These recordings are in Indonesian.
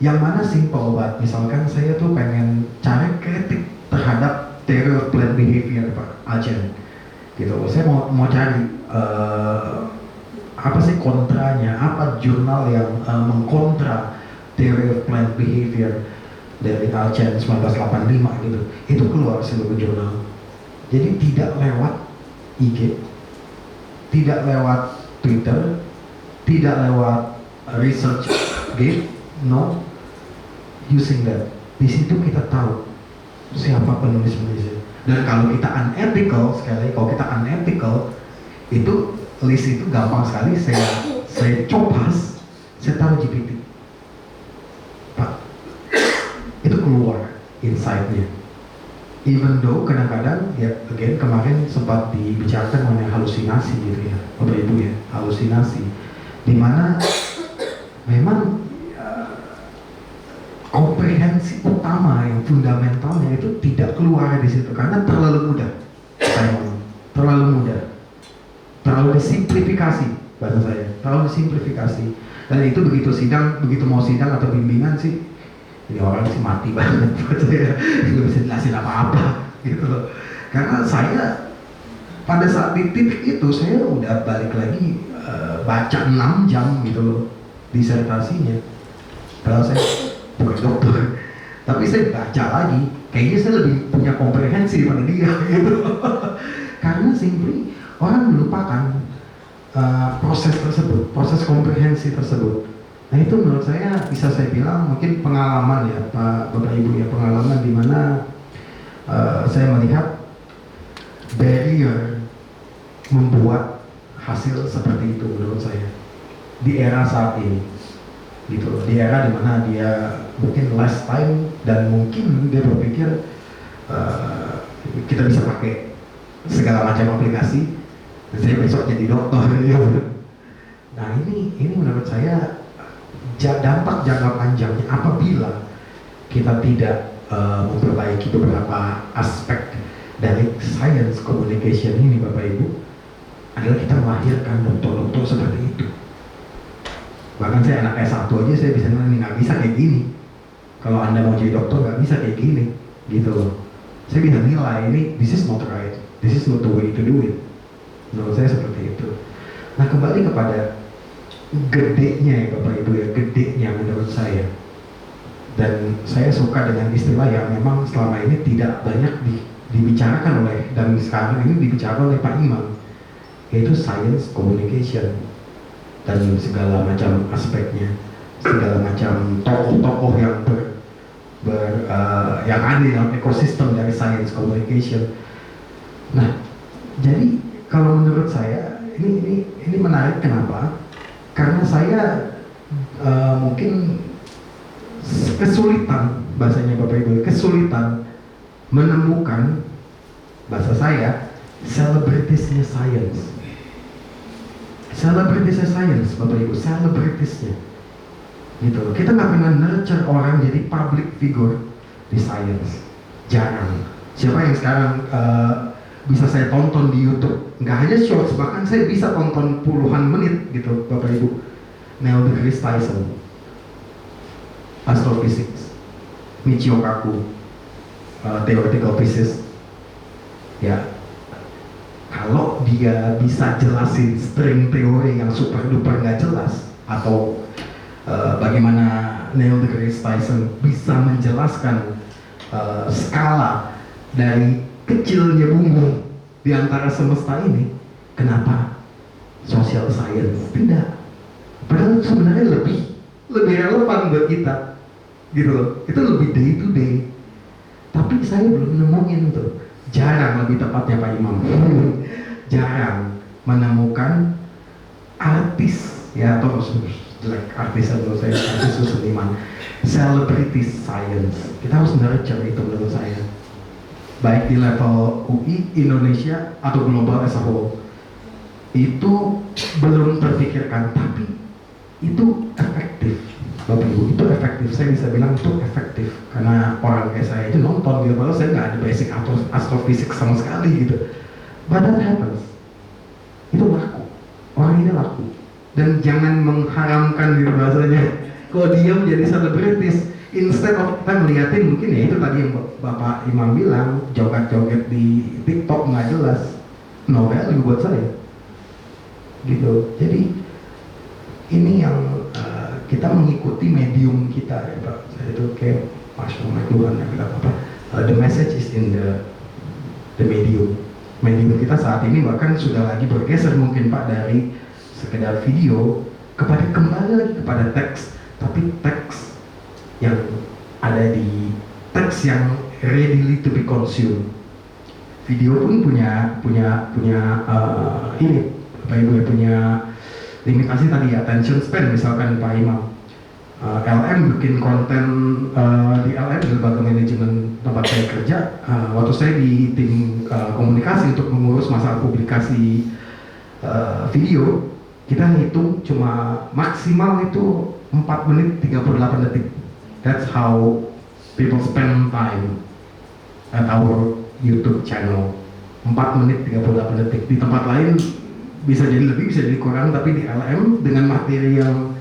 yang mana simple obat. Misalkan saya tuh pengen cari kritik terhadap theory of plant behavior Pak Aljen gitu. Saya mau cari apa sih kontranya, apa jurnal yang mengkontra theory of plant behavior dari Aljen 1985 gitu. Itu keluar seluruh jurnal. Jadi tidak lewat IG, tidak lewat Twitter, tidak lewat research gate, no, using that. Di situ kita tahu siapa penulis-penulisnya. Dan kalau kita unethical, sekali kalau kita unethical, itu list itu gampang sekali saya copas, saya taruh GPT. Pak, itu keluar insight-nya. Even though kadang-kadang ya again kemarin sempat dibicarakan mengenai halusinasi gitu ya, Bapak Ibu ya, halusinasi, dimana memang komprehensi utama yang fundamentalnya itu tidak keluar di situ karena terlalu mudah, terlalu mudah, terlalu disimplifikasi bahasa saya, terlalu disimplifikasi. Dan itu begitu sidang, begitu mau sidang atau bimbingan sih, ini orang sih mati banget buat saya, nggak bisa jelasin apa-apa gitu loh. Karena saya pada saat di titik itu saya udah balik lagi baca 6 jam gitu loh disertasinya. Padahal saya bukan dokter, tapi saya baca lagi, kayaknya saya lebih punya komprehensi daripada dia gitu. Karena simply orang melupakan proses tersebut, proses komprehensi tersebut. Nah itu menurut saya bisa saya bilang mungkin pengalaman ya Pak Bapak Ibu ya, pengalaman di mana saya melihat barrier membuat hasil seperti itu menurut saya di era saat ini gitu, di era dimana dia mungkin last time dan mungkin dia berpikir kita bisa pakai segala macam aplikasi dan saya besok jadi dokter ya. Nah ini menurut saya dampak jangka panjangnya apabila kita tidak memperbaiki beberapa aspek dari science communication ini Bapak Ibu, adalah kita melahirkan dokter-dokter seperti itu. Bahkan saya anak S1 aja saya bisa bilang nggak bisa kayak gini. Kalau Anda mau jadi dokter nggak bisa kayak gini, gitu loh. Saya bisa nilai ini this is not right, this is not the way to do it. Menurut saya seperti itu. Nah kembali kepada gedenya ya Bapak Ibu ya, gedenya menurut saya. Dan saya suka dengan istilah yang memang selama ini tidak banyak dibicarakan oleh, dan sekarang ini dibicarakan oleh Pak Imam, yaitu science communication dan segala macam aspeknya, segala macam tokoh-tokoh yang yang ada dalam ekosistem dari science communication. Nah, jadi kalau menurut saya ini menarik. Kenapa? Karena saya mungkin kesulitan, bahasanya Bapak Ibu, kesulitan menemukan, bahasa saya, selebritisnya science. Selebritisnya science, Bapak Ibu, selebritisnya. Gitu. Kita nggak pernah nurture orang jadi public figure di science. Jarang. Siapa yang sekarang bisa saya tonton di YouTube, nggak hanya shorts, bahkan saya bisa tonton puluhan menit gitu Bapak Ibu. Neil deGrasse Tyson, astrophysics, Michio Kaku, theoretical physics. Ya, kalau dia bisa jelasin string teori yang super duper nggak jelas, atau bagaimana Neil deGrasse Tyson bisa menjelaskan skala dari kecilnya bumi di antara semesta ini, kenapa social science tidak? Padahal sebenarnya lebih relevan buat kita, gitu loh. Itu lebih day to day. Tapi saya belum nemuin tuh. Jarang, lebih tepatnya Pak Imam, jarang menemukan artis ya, atau jelek artis menurut saya, artis itu seniman, celebrity science. Kita harus nurture itu menurut saya, baik di level UI, Indonesia, atau global as a whole. Itu belum terpikirkan, tapi itu efektif Bapak Ibu, itu efektif. Saya bisa bilang itu efektif karena orang kayak saya itu nonton gitu, padahal saya nggak ada basic astrofisik sama sekali gitu. But that happens. Itu laku, orang ini laku. Dan jangan mengharamkan gitu bahasanya, Kalau dia menjadi selebritis, instead of kita ngeliatin mungkin ya itu tadi yang Bapak Imam bilang, joget-joget di TikTok nggak jelas, no value buat saya. Gitu. Jadi ini yang kita mengikuti medium kita ya Pak. Saya itu kayak Masya Allah Tuhan ya bilang apa? The message is in the medium. Medium kita saat ini bahkan sudah lagi bergeser mungkin Pak dari sekedar video kepada kembali lagi kepada teks, tapi teks yang ada di teks yang ready to be consumed. Video pun punya ini Bapak Ibu ya, punya limitasi tadi attention span misalkan Pak Imam. LM bikin konten di LM di lembaga manajemen tempat saya kerja. Waktu saya di tim komunikasi untuk mengurus masalah publikasi video, kita hitung cuma maksimal itu 4 menit 38 detik. That's how people spend time at our YouTube channel. 4 menit 38 detik. Di tempat lain bisa jadi lebih, bisa jadi kurang, tapi di LM dengan materi yang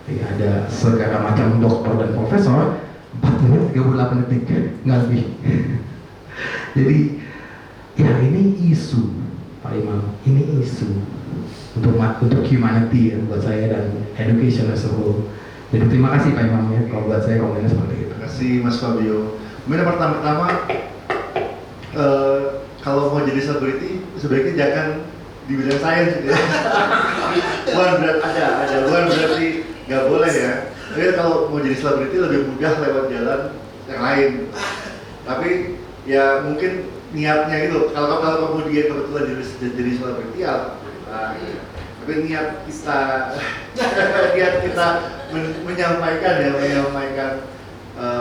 ya, ada segala macam doktor dan profesor, 4 menit 38 detik, nggak lebih. Jadi ya ini isu Pak Imam, ini isu untuk humanity ya, buat saya dan education as a whole. Jadi terima kasih Pak Imam ya, kalau buat saya komennya seperti itu. Terima kasih Mas Fabio. Kemudian pertama-tama kalau mau jadi selebriti sebaiknya jangan di bidang sains gitu ya. Bukan berarti nggak boleh ya. Tapi kalau mau jadi selebriti lebih mudah lewat jalan yang lain. Tapi ya mungkin niatnya gitu. Kalau kemudian kebetulan jadi selebriti ya, tapi niat kita menyampaikan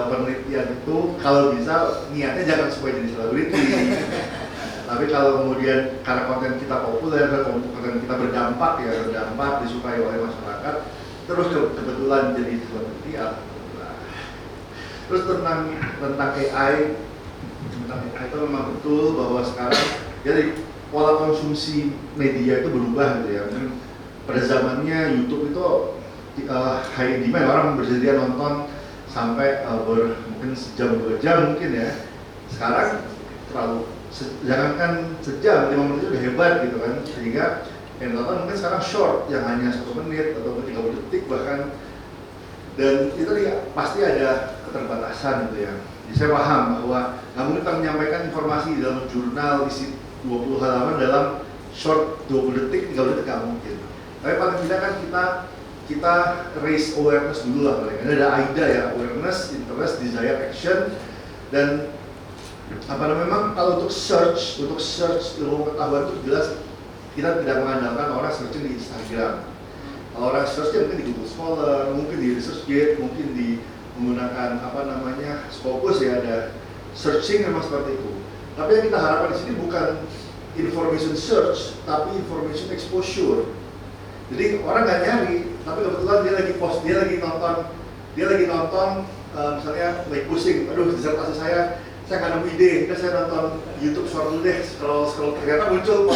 penelitian itu kalau bisa niatnya jangan supaya jadi selebriti. Tapi kalau kemudian karena konten kita populer, konten kita berdampak disukai oleh masyarakat, terus kebetulan jadi selebriti, alhamdulillah. Terus tentang AI itu memang betul bahwa sekarang jadi pola konsumsi media itu berubah gitu ya. Mungkin pada zamannya YouTube itu high demand, orang bersedia nonton sampai mungkin sejam 2 jam mungkin ya. Sekarang terlalu jangankan sejam, 5 menit itu udah hebat gitu kan, sehingga yang nonton mungkin sekarang short yang hanya 1 menit atau 30 detik bahkan, dan itu ya pasti ada keterbatasan gitu ya. Jadi saya paham bahwa nggak mungkin kita menyampaikan informasi di dalam jurnal isi 20 halaman dalam short 20 detik, 30 detik nggak mungkin. Tapi paling tidak kan kita raise awareness dulu lah, ada AIDA ya, awareness, interest, desire, action, dan memang kalau untuk search ilmu pengetahuan itu jelas kita tidak mengandalkan orang searching di Instagram. Kalau orang search mungkin di Google Scholar, mungkin di ResearchGate, mungkin di menggunakan Scopus ya, ada searching memang seperti itu. Tapi yang kita harapkan di sini bukan information search, tapi information exposure. Jadi orang nggak nyari, tapi kebetulan dia lagi nonton misalnya lagi pusing, aduh disertasi saya nggak nemu ide, saya nonton YouTube short dulu deh, scroll ternyata muncul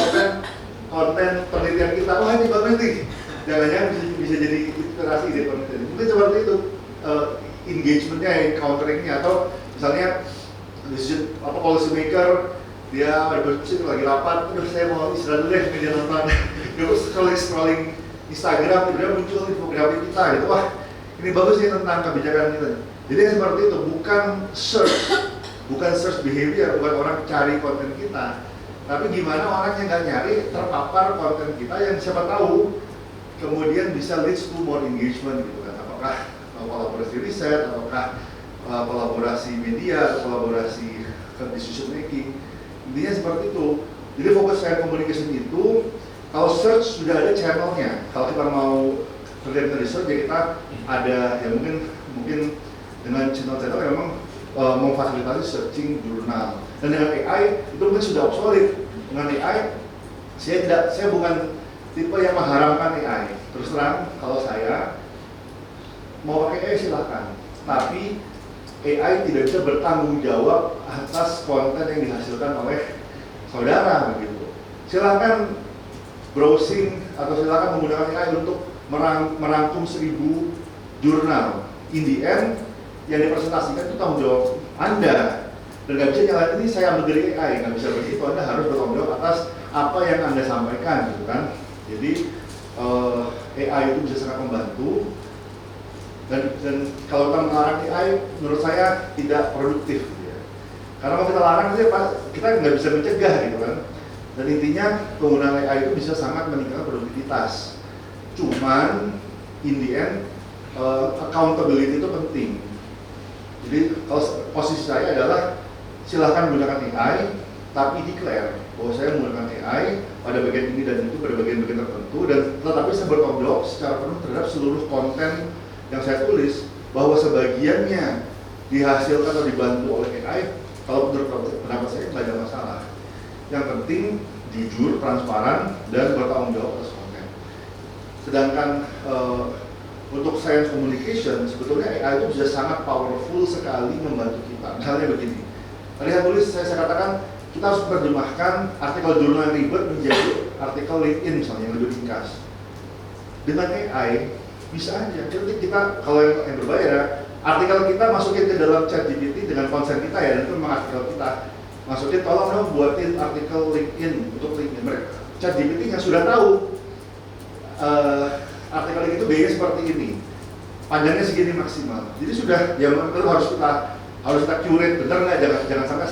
konten penelitian kita, wah ini bagus nih, jangan-jangan bisa jadi inspirasi ide penelitian. Mungkin seperti itu engagementnya, encounteringnya, atau misalnya decision policy maker dia lagi rapat, terus saya mau istirahat dulu deh, media nonton, terus scrolling Instagram, tiba-tiba muncul infografis kita gitu, wah ini bagus nih tentang kebijakan kita. Jadi seperti itu, bukan search behavior, bukan orang cari konten kita, tapi gimana orang yang nggak nyari terpapar konten kita yang siapa tahu kemudian bisa lead to more engagement gitu kan, apakah kolaborasi riset, apakah kolaborasi media, atau kolaborasi decision making, intinya seperti itu. Jadi fokus saya communication itu, kalau search sudah ada channelnya, kalau kita mau kerja research ya kita ada ya mungkin dengan channel-channel yang memang memfasilitasi searching jurnal. Dan dengan AI itu mungkin sudah obsolete. Dengan AI saya bukan tipe yang mengharamkan AI. Terus terang kalau saya mau pakai AI silahkan, tapi AI tidak bisa bertanggung jawab atas konten yang dihasilkan oleh saudara begitu. Silahkan browsing atau silahkan menggunakan AI untuk merangkum 1000 jurnal. In the end, yang dipresentasikan itu tanggung jawab Anda. Dan nggak bisa nyalain ini saya ambil dari AI, nggak bisa begitu. Anda harus bertanggung jawab atas apa yang Anda sampaikan, gitu kan. Jadi AI itu bisa sangat membantu. Dan kalau kita melarang AI, menurut saya tidak produktif. Gitu ya. Karena kalau kita larang kita nggak bisa mencegah, gitu kan. Dan intinya penggunaan AI itu bisa sangat meningkatkan produktivitas. Cuman in the end accountability itu penting. Jadi kalau posisi saya adalah silahkan gunakan AI, tapi declare bahwa saya menggunakan AI pada bagian ini dan itu pada bagian-bagian tertentu, dan tetapi saya bertanggung jawab secara penuh terhadap seluruh konten yang saya tulis, bahwa sebagiannya dihasilkan atau dibantu oleh AI. Kalau menurut pendapat saya nggak ada masalah. Yang penting jujur, transparan, dan bertanggung jawab atas konten. Sedangkan untuk science communication, sebetulnya AI itu bisa sangat powerful sekali membantu kita. Misalnya begini, tadi saya tulis, saya katakan kita harus menerjemahkan artikel jurnal yang ribet menjadi artikel LinkedIn misalnya yang lebih ringkas. Dengan AI bisa aja. Jadi kita kalau yang berbayar, artikel kita masukin ke dalam ChatGPT dengan konsen kita ya, dan itu memang artikel kita. Masukin tolong dong buatin artikel LinkedIn untuk LinkedIn. Mereka ChatGPT-nya sudah tahu. Artikel itu gayanya seperti ini, panjangnya segini maksimal. Jadi sudah, yang itu harus kita curate, bener nggak? Jangan sampai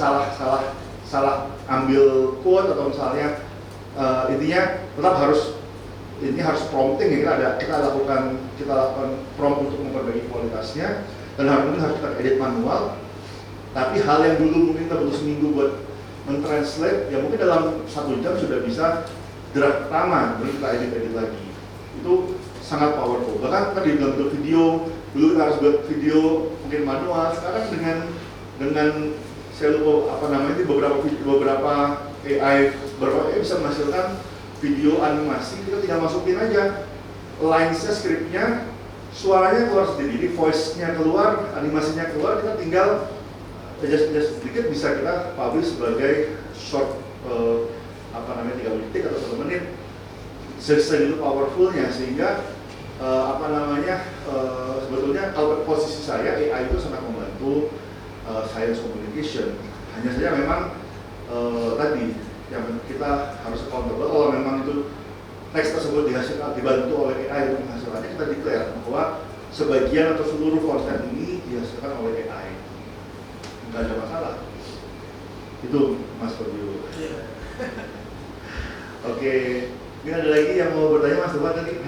salah ambil quote atau misalnya intinya tetap harus prompting ya, kita lakukan prompt untuk memperbaiki kualitasnya, dan mungkin harus kita edit manual. Tapi hal yang dulu mungkin kita butuh seminggu buat mentranslate, ya mungkin dalam 1 jam sudah bisa draft pertama, baru kita edit lagi. Itu sangat powerful. Bahkan tadi dalam bentuk video, dulu kita harus buat video mungkin manual. Sekarang dengan saya lupa apa namanya, beberapa AI bisa menghasilkan video animasi. Kita tinggal masukin aja lines-nya, skripnya, suaranya keluar sendiri, voice-nya keluar, animasinya keluar. Kita tinggal adjust sedikit, bisa kita publish sebagai short 3 detik atau 1 menit. Segitu powerfulnya, sehingga sebetulnya kalau posisi saya, AI itu sangat membantu science communication. Hanya saja memang tadi yang kita harus accountable. Kalau memang itu teks tersebut dibantu oleh AI untuk menghasilkannya, kita declare bahwa sebagian atau seluruh konten ini dihasilkan oleh AI. Nggak ada masalah. Itu Mas Fabio. Oke. Ini ada lagi yang mau bertanya, Mas Tuhan tadi?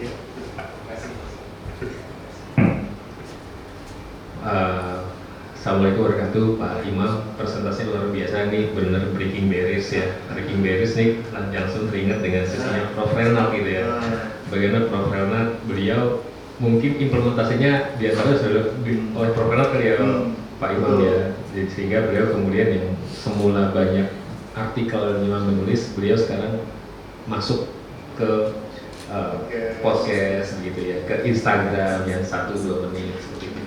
Ya. Assalamualaikum warahmatullahi wabarakatuh, Pak Imam. Presentasinya luar biasa nih, bener breaking barriers ya. Breaking barriers nih langsung teringat dengan sesinya Prof. Renald gitu ya. Bagaimana Prof. Renald, beliau mungkin implementasinya diantaranya sudah oleh Prof. Renald kali ya, Pak Imam ya. Jadi, sehingga beliau kemudian yang semula banyak artikel yang Imam menulis, beliau sekarang masuk ke podcast gitu ya, ke Instagram yang 1-2 menit seperti itu.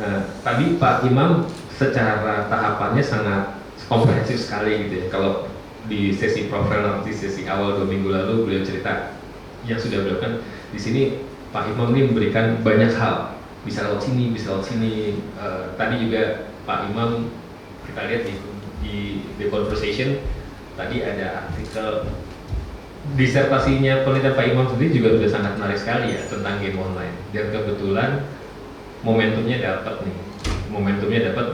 Nah, tadi Pak Imam secara tahapannya sangat komprehensif sekali gitu ya. Kalau di sesi Prof. Renald di sesi awal 2 minggu lalu beliau cerita yang sudah beliau kan di sini, Pak Imam ini memberikan banyak hal, bisa lewat sini, bisa lewat sini. Tadi juga Pak Imam kita lihat di The Conversation tadi ada artikel disertasinya penelitian Pak Imam sendiri juga sudah sangat menarik sekali ya tentang game online, dan kebetulan momentumnya dapat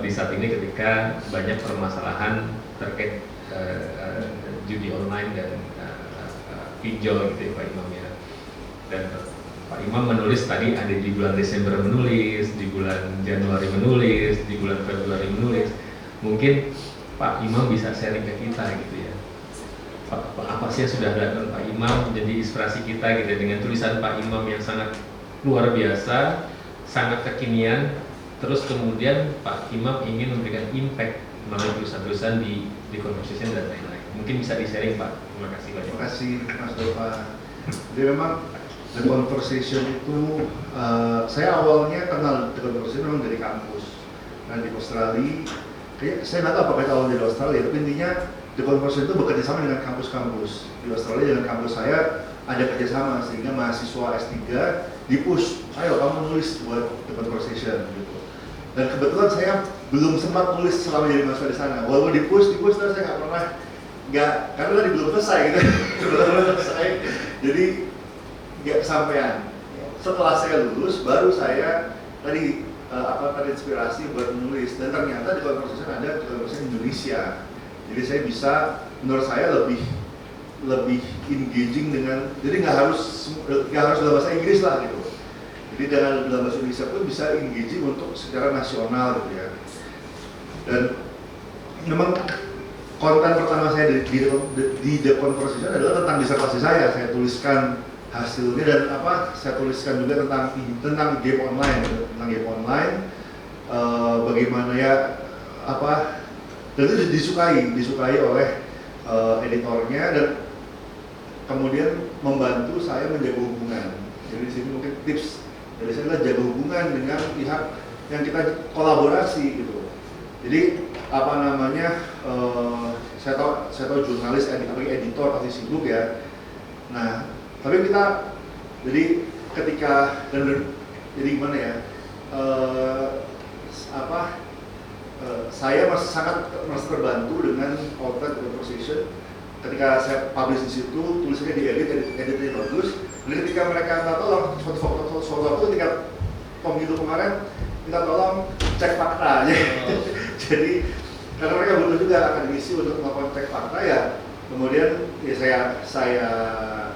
di saat ini ketika banyak permasalahan terkait judi online dan pinjol gitu ya Pak Imam ya. Dan Pak Imam menulis tadi ada di bulan Desember menulis, di bulan Januari menulis, di bulan Februari menulis. Mungkin Pak Imam bisa sharing ke kita gitu ya. Apa sih yang sudah dilakukan Pak Imam menjadi inspirasi kita gitu dengan tulisan Pak Imam yang sangat luar biasa, sangat kekinian. Terus kemudian Pak Imam ingin memberikan impact melalui tulisan-tulisan di Conversation dan lain-lain. Mungkin bisa di-sharing Pak. Terima kasih banyak. Terima kasih Mas Dova. Jadi memang The Conversation itu saya awalnya kenal The Conversation memang dari kampus. Nah di Australia, saya nggak tahu apakah itu awal dari Australia, tapi intinya The Conversation itu bekerja sama dengan kampus-kampus di Australia. Dengan kampus saya ada kerjasama sehingga mahasiswa S3 di-push ayo kamu nulis buat The Conversation gitu. Dan kebetulan saya belum sempat nulis selama jadi mahasiswa di sana. Walaupun di push terus saya karena tadi belum selesai gitu. Belum selesai. Jadi nggak kesampaian. Setelah saya lulus, baru saya tadi terinspirasi buat menulis. Dan ternyata di Conversation ada Conversation Indonesia. Jadi saya bisa, menurut saya lebih engaging dengan, jadi nggak harus dalam bahasa Inggris lah gitu. Jadi dalam bahasa Indonesia pun bisa engaging untuk secara nasional gitu ya. Dan memang konten pertama saya di The Conversation adalah tentang disertasi saya. Saya tuliskan hasilnya dan saya tuliskan juga tentang game online, bagaimana ya dan itu disukai oleh editornya dan kemudian membantu saya menjaga hubungan. Jadi di sini mungkin tips dari saya adalah jaga hubungan dengan pihak yang kita kolaborasi gitu. Jadi saya tahu jurnalis, editor pasti sibuk ya. Nah, tapi kita jadi jadi gimana ya? Saya sangat merasa terbantu dengan outlet Conversation. Ketika saya publish di situ, tulisannya editnya bagus. Dan ketika mereka minta tolong suatu waktu ketika pemilu kemarin minta tolong cek fakta. Jadi karena mereka butuh juga akademisi untuk melakukan cek fakta ya. Kemudian ya saya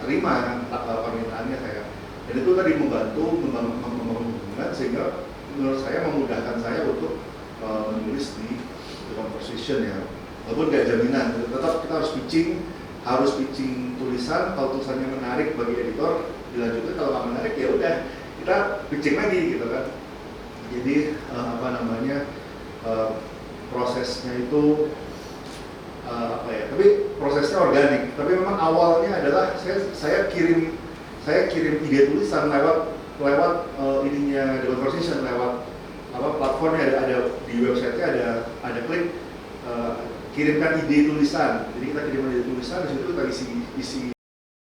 terima permintaannya saya. Dan itu tadi membantu membangun hubungan sehingga menurut saya memudahkan saya untuk menulis di The Conversation ya. Walaupun nggak jaminan, tetap kita harus pitching tulisan. Kalau tulisannya menarik bagi editor dilanjutkan, kalau nggak menarik ya udah kita pitching lagi gitu kan. Jadi prosesnya itu tapi prosesnya organik. Tapi memang awalnya adalah saya kirim ide tulisan lewat ininya The Conversation, lewat platformnya ada di websitenya ada klik kirimkan ide tulisan. Jadi kita kirimkan ide tulisan, di situ kita isi